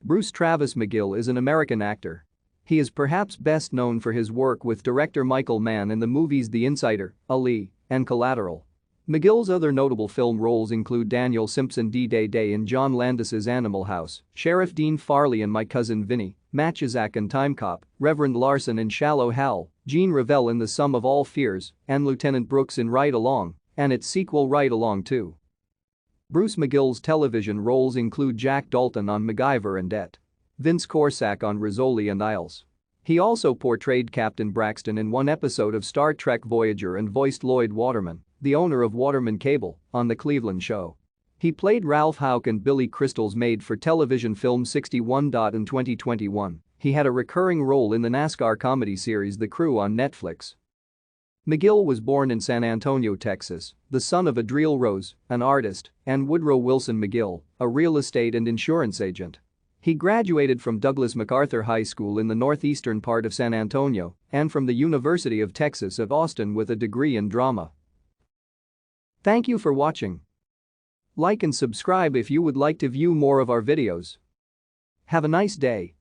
Bruce Travis McGill is an American actor. He is perhaps best known for his work with director Michael Mann in the movies The Insider, Ali, and Collateral. McGill's other notable film roles include Daniel Simpson D-Day in John Landis's Animal House, Sheriff Dean Farley in My Cousin Vinny, Matuzak in Timecop, Reverend Larson in Shallow Hal, Gene Revell in The Sum of All Fears, and Lieutenant Brooks in Ride Along, and its sequel Ride Along 2. Bruce McGill's television roles include Jack Dalton on MacGyver and Det. Vince Corsack on Rizzoli and Isles. He also portrayed Captain Braxton in one episode of Star Trek Voyager and voiced Lloyd Waterman, the owner of Waterman Cable, on The Cleveland Show. He played Ralph Houck in Billy Crystal's made-for-television film 61. In 2021, he had a recurring role in the NASCAR comedy series The Crew on Netflix. McGill was born in San Antonio, Texas, the son of Adriel Rose, an artist, and Woodrow Wilson McGill, a real estate and insurance agent. He graduated from Douglas MacArthur High School in the northeastern part of San Antonio and from the University of Texas at Austin with a degree in drama. Thank you for watching. Like and subscribe if you would like to view more of our videos. Have a nice day.